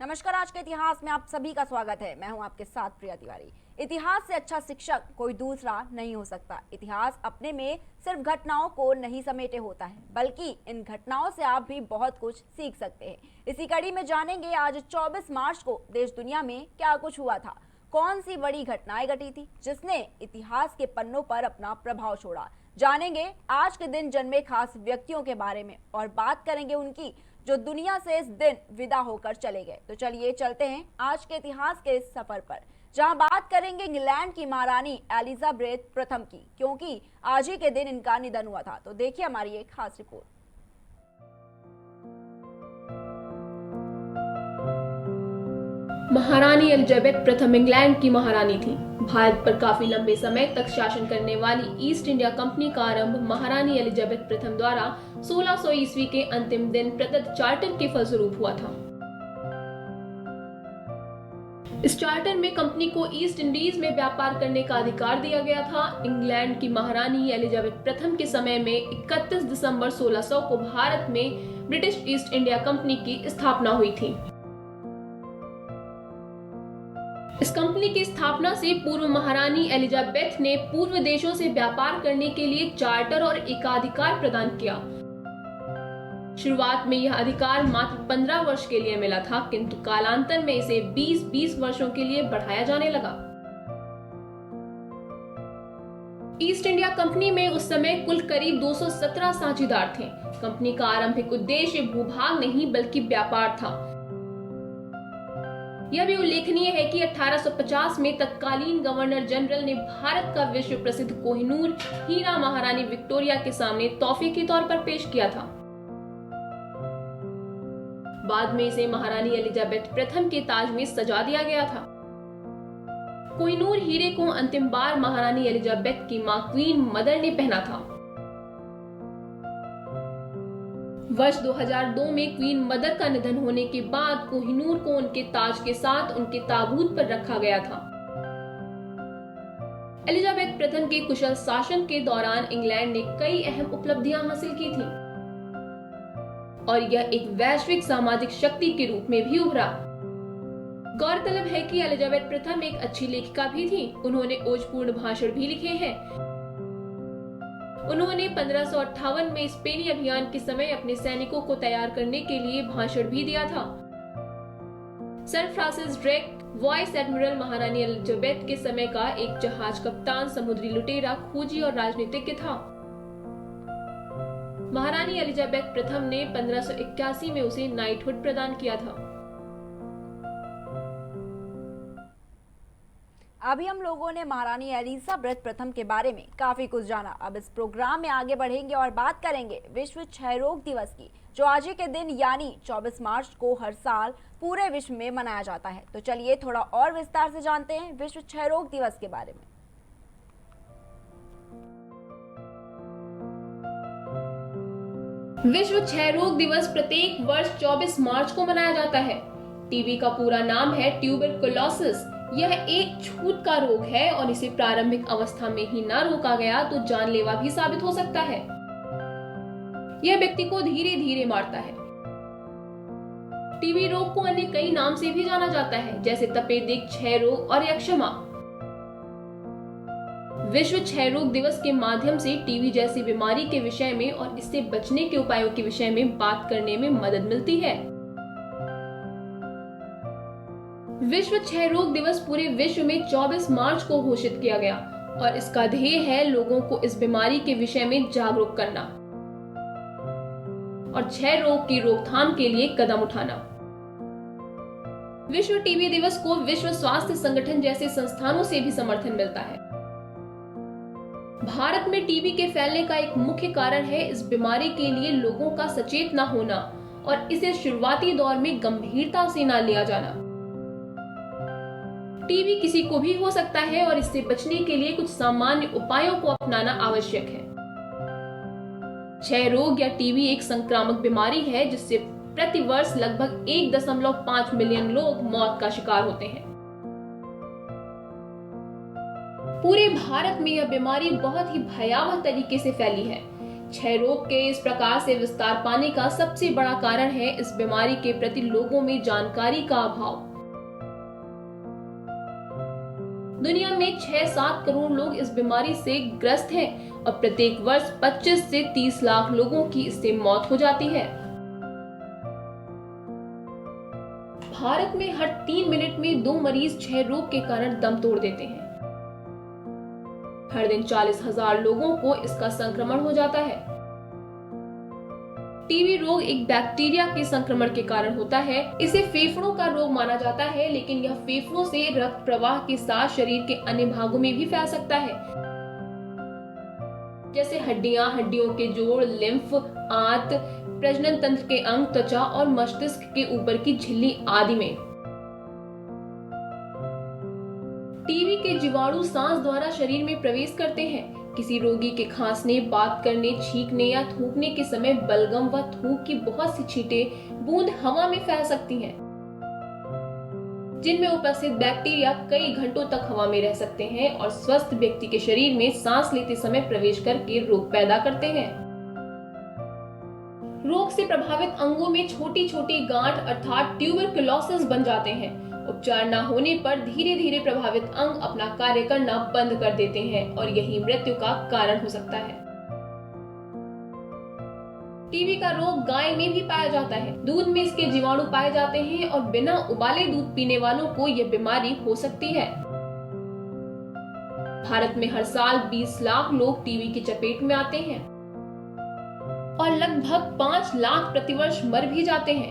नमस्कार। आज के इतिहास में आप सभी का स्वागत है। मैं हूं आपके साथ प्रिया तिवारी। इतिहास से अच्छा शिक्षक कोई दूसरा नहीं हो सकता। इतिहास अपने में सिर्फ घटनाओं को नहीं समेटे होता है, बल्कि इन घटनाओं से आप भी बहुत कुछ सीख सकते हैं। इसी कड़ी में जानेंगे आज 24 मार्च को देश दुनिया में क्या कुछ हुआ था, कौन सी बड़ी घटनाएं घटी थी जिसने इतिहास के पन्नों पर अपना प्रभाव छोड़ा। जानेंगे आज के दिन जन्मे खास व्यक्तियों के बारे में और बात करेंगे उनकी जो दुनिया से इस दिन विदा होकर चले गए। तो चलिए चलते हैं आज के इतिहास के इस सफर पर, जहां बात करेंगे इंग्लैंड की महारानी एलिजाबेथ प्रथम की, क्योंकि आज ही के दिन इनका निधन हुआ था। तो देखिए हमारी एक खास रिपोर्ट। महारानी एलिजाबेथ प्रथम इंग्लैंड की महारानी थी। भारत पर काफी लंबे समय तक शासन करने वाली ईस्ट इंडिया कंपनी का आरंभ महारानी एलिजाबेथ प्रथम द्वारा 1600 ईस्वी के अंतिम दिन प्रदत्त चार्टर के फलस्वरूप हुआ था। इस चार्टर में कंपनी को ईस्ट इंडीज में व्यापार करने का अधिकार दिया गया था। इंग्लैंड की महारानी एलिजाबेथ प्रथम के समय में 31 दिसंबर 1600 को भारत में ब्रिटिश ईस्ट इंडिया कंपनी की स्थापना हुई थी। इस कंपनी की स्थापना से पूर्व महारानी एलिजाबेथ ने पूर्व देशों से व्यापार करने के लिए चार्टर और एकाधिकार प्रदान किया। शुरुआत में यह अधिकार मात्र 15 वर्ष के लिए मिला था, किंतु कालांतर में इसे 20-20 वर्षों के लिए बढ़ाया जाने लगा। ईस्ट इंडिया कंपनी में उस समय कुल करीब 217 साझेदार थे। कंपनी का आरंभिक उद्देश्य भूभाग नहीं बल्कि व्यापार था। यह भी उल्लेखनीय है कि 1850 में तत्कालीन गवर्नर जनरल ने भारत का विश्व प्रसिद्ध कोहिनूर हीरा महारानी विक्टोरिया के सामने तोहफे के तौर पर पेश किया था। बाद में इसे महारानी एलिजाबेथ प्रथम के ताज में सजा दिया गया था। कोहिनूर हीरे को अंतिम बार महारानी एलिजाबेथ की मां क्वीन मदर ने पहना था। वर्ष 2002 में क्वीन मदर का निधन होने के बाद कोहिनूर को उनके ताज के साथ उनके ताबूत पर रखा गया था। एलिजाबेथ प्रथम के कुशल शासन के दौरान इंग्लैंड ने कई अहम उपलब्धियां हासिल की थीं और यह एक वैश्विक सामाजिक शक्ति के रूप में भी उभरा। गौरतलब है कि एलिजाबेथ प्रथम एक अच्छी लेखिका भी थी। उन्होंने ओजपूर्ण भाषण भी लिखे हैं। उन्होंने 1558 में स्पेनी अभियान के समय अपने सैनिकों को तैयार करने के लिए भाषण भी दिया था। Sir Francis Drake vice admiral महारानी एलिजाबेथ के समय का एक जहाज कप्तान, समुद्री लुटेरा, खोजी और राजनीतिज्ञ था। महारानी एलिजाबेथ प्रथम ने 1581 में उसे नाइटहुड प्रदान किया था। अभी हम लोगों ने महारानी एलिजाबेथ प्रथम के बारे में काफी कुछ जाना। अब इस प्रोग्राम में आगे बढ़ेंगे और बात करेंगे विश्व क्षय रोग दिवस की, जो आज ही के दिन यानी 24 मार्च को हर साल पूरे विश्व में मनाया जाता है। तो चलिए थोड़ा और विस्तार से जानते हैं विश्व क्षय रोग दिवस के बारे में। विश्व क्षय रोग दिवस प्रत्येक वर्ष 24 मार्च को मनाया जाता है। टीबी का पूरा नाम है ट्यूबरकुलोसिस। यह एक छूत का रोग है और इसे प्रारंभिक अवस्था में ही ना रोका गया तो जानलेवा भी साबित हो सकता है। यह व्यक्ति को धीरे धीरे मारता है। टीबी रोग को अन्य कई नाम से भी जाना जाता है, जैसे तपेदिक, क्षय रोग और यक्ष्मा। विश्व क्षय रोग दिवस के माध्यम से टीबी जैसी बीमारी के विषय में और इससे बचने के उपायों के विषय में बात करने में मदद मिलती है। विश्व क्षय रोग दिवस पूरे विश्व में 24 मार्च को घोषित किया गया और इसका ध्येय है लोगों को इस बीमारी के विषय में जागरूक करना और क्षय रोग की रोकथाम के लिए कदम उठाना। विश्व टीबी दिवस को विश्व स्वास्थ्य संगठन जैसे संस्थानों से भी समर्थन मिलता है। भारत में टीबी के फैलने का एक मुख्य कारण है इस बीमारी के लिए लोगों का सचेत न होना और इसे शुरुआती दौर में गंभीरता से न लिया जाना। टीबी किसी को भी हो सकता है और इससे बचने के लिए कुछ सामान्य उपायों को अपनाना आवश्यक है। क्षय रोग या टीबी एक संक्रामक बीमारी है जिससे प्रति वर्ष लगभग 1.5 मिलियन लोग मौत का शिकार होते हैं। पूरे भारत में यह बीमारी बहुत ही भयावह तरीके से फैली है। क्षय रोग के इस प्रकार से विस्तार पाने का सबसे बड़ा कारण है इस बीमारी के प्रति लोगों में जानकारी का अभाव। दुनिया में 6-7 करोड़ लोग इस बीमारी से ग्रस्त हैं और प्रत्येक वर्ष 25 से 30 लाख लोगों की इससे मौत हो जाती है। भारत में हर 3 मिनट में 2 मरीज क्षय रोग के कारण दम तोड़ देते हैं। हर दिन 40,000 लोगों को इसका संक्रमण हो जाता है। टीबी रोग एक बैक्टीरिया के संक्रमण के कारण होता है। इसे फेफड़ों का रोग माना जाता है, लेकिन यह फेफड़ों से रक्त प्रवाह के साथ शरीर के अन्य भागों में भी फैल सकता है, जैसे हड्डियां, हड्डियों के जोड़, लिम्फ, आंत, प्रजनन तंत्र के अंग, त्वचा और मस्तिष्क के ऊपर की झिल्ली आदि में। टीबी के जीवाणु सांस द्वारा शरीर में प्रवेश करते हैं। किसी रोगी के खांसने, बात करने, छींकने या थूकने के समय बलगम व थूक की बहुत सी छींटें बूंद हवा में फैल सकती हैं, जिनमें उपस्थित बैक्टीरिया कई घंटों तक हवा में रह सकते हैं और स्वस्थ व्यक्ति के शरीर में सांस लेते समय प्रवेश करके रोग पैदा करते हैं। रोग से प्रभावित अंगों में छोटी छोटी गांठ अर्थात ट्यूबरकुलोसिस बन जाते हैं। उपचार न होने पर धीरे धीरे प्रभावित अंग अपना कार्य करना बंद कर देते हैं और यही मृत्यु का कारण हो सकता है। टीबी का रोग गाय में भी पाया जाता है। दूध में इसके जीवाणु पाए जाते हैं और बिना उबाले दूध पीने वालों को यह बीमारी हो सकती है। भारत में हर साल 20 लाख लोग टीबी की चपेट में आते हैं और लगभग 5 लाख प्रतिवर्ष मर भी जाते हैं।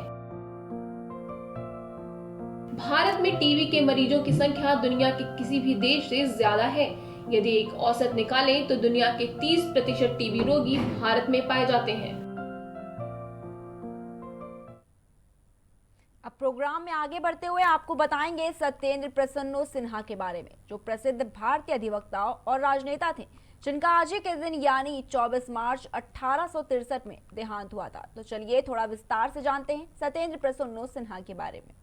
भारत में टीबी के मरीजों की संख्या दुनिया के किसी भी देश से ज्यादा है। यदि एक औसत निकालें तो दुनिया के 30% टीबी रोगी भारत में पाए जाते हैं। अब प्रोग्राम में आगे बढ़ते हुए आपको बताएंगे सत्येंद्र प्रसन्नो सिन्हा के बारे में, जो प्रसिद्ध भारतीय अधिवक्ता और राजनेता थे, जिनका आज ही के दिन यानी 24 मार्च 1863 में देहांत हुआ था। तो चलिए थोड़ा विस्तार से जानते हैं सत्येंद्र प्रसन्नो सिन्हा के बारे में।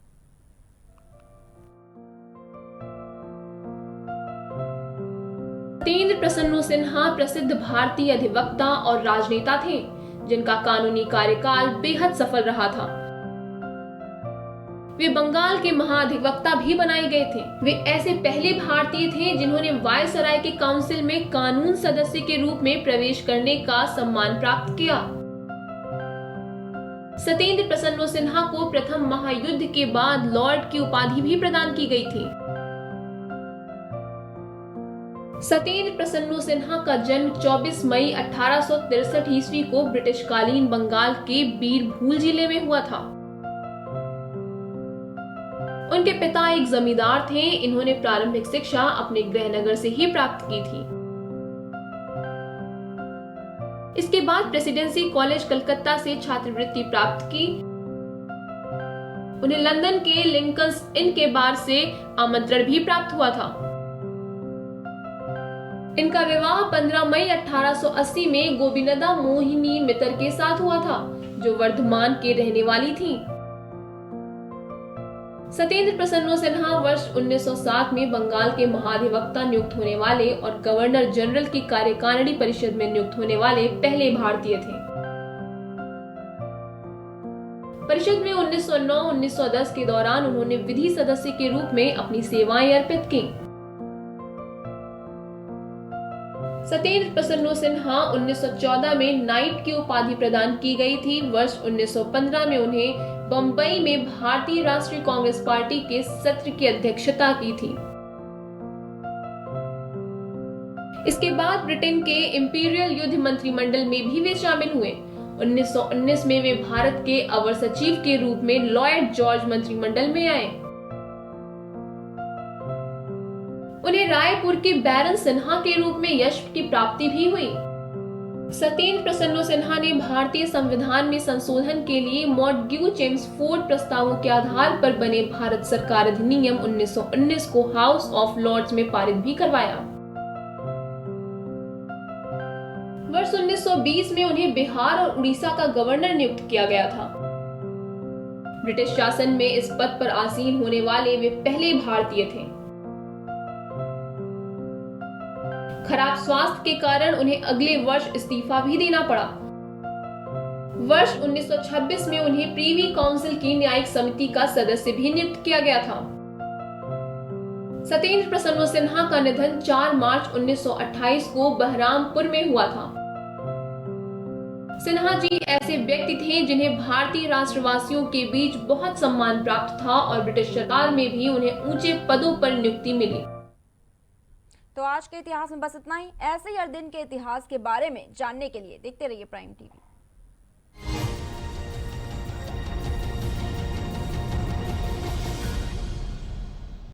सत्येंद्र प्रसन्नो सिन्हा प्रसिद्ध भारतीय अधिवक्ता और राजनेता थे, जिनका कानूनी कार्यकाल बेहद सफल रहा था। वे बंगाल के महाधिवक्ता भी बनाए गए थे। वे ऐसे पहले भारतीय थे जिन्होंने वायसराय के काउंसिल में कानून सदस्य के रूप में प्रवेश करने का सम्मान प्राप्त किया। सत्येंद्र प्रसन्नो सिन्हा को प्रथम महायुद्ध के बाद लॉर्ड की उपाधि भी प्रदान की गई थी। सत्येंद्र प्रसन्नो सिन्हा का जन्म 24 मई 1863 ईस्वी को ब्रिटिश कालीन बंगाल के बीरभूल जिले में हुआ था। उनके पिता एक जमींदार थे। इन्होंने प्रारंभिक शिक्षा अपने गृहनगर से ही प्राप्त की थी। इसके बाद प्रेसिडेंसी कॉलेज कलकत्ता से छात्रवृत्ति प्राप्त की। उन्हें लंदन के लिंकन्स इन के बार से आमंत्रण भी प्राप्त हुआ था। इनका विवाह 15 मई 1880 में गोविंदा मोहिनी मित्र के साथ हुआ था, जो वर्धमान के रहने वाली थी। सत्येंद्र प्रसन्नो सिन्हा वर्ष 1907 में बंगाल के महाधिवक्ता नियुक्त होने वाले और गवर्नर जनरल की कार्यकारिणी परिषद में नियुक्त होने वाले पहले भारतीय थे। परिषद में 1909-1910 के दौरान उन्होंने विधि सदस्य के रूप में अपनी सेवाएं अर्पित की। सत्येंद्र प्रसन्नो सिन्हा 1914 में नाइट की उपाधि प्रदान की गई थी। वर्ष 1915 में उन्हें बंबई में भारतीय राष्ट्रीय कांग्रेस पार्टी के सत्र की अध्यक्षता की थी। इसके बाद ब्रिटेन के इंपीरियल युद्ध मंत्रिमंडल में भी वे शामिल हुए। 1919 में वे भारत के अवर सचिव के रूप में लॉर्ड जॉर्ज मंत्रिमंडल में आए। उन्हें रायपुर के बैरन सिन्हा के रूप में यश की प्राप्ति भी हुई। सत्येंद्र प्रसन्नो सिन्हा ने भारतीय संविधान में संशोधन के लिए मॉन्टग्यू चेम्सफोर्ड प्रस्तावों के आधार पर बने भारत सरकार अधिनियम 1919 को हाउस ऑफ लॉर्ड्स में पारित भी करवाया। वर्ष 1920 में उन्हें बिहार और उड़ीसा का गवर्नर नियुक्त किया गया था। ब्रिटिश शासन में इस पद पर आसीन होने वाले वे पहले भारतीय थे। खराब स्वास्थ्य के कारण उन्हें अगले वर्ष इस्तीफा भी देना पड़ा। वर्ष 1926 में उन्हें प्रीवी काउंसिल की न्यायिक समिति का सदस्य भी नियुक्त किया गया था। सत्येंद्र प्रसन्न सिन्हा का निधन 4 मार्च 1928 को बहरामपुर में हुआ था। सिन्हा जी ऐसे व्यक्ति थे जिन्हें भारतीय राष्ट्रवासियों के बीच बहुत सम्मान प्राप्त था और ब्रिटिश सरकार में भी उन्हें ऊंचे पदों पर नियुक्ति मिली। तो आज के इतिहास में बस इतना ही। ऐसे ही हर दिन के इतिहास के बारे में जानने के लिए देखते रहिए प्राइम टीवी।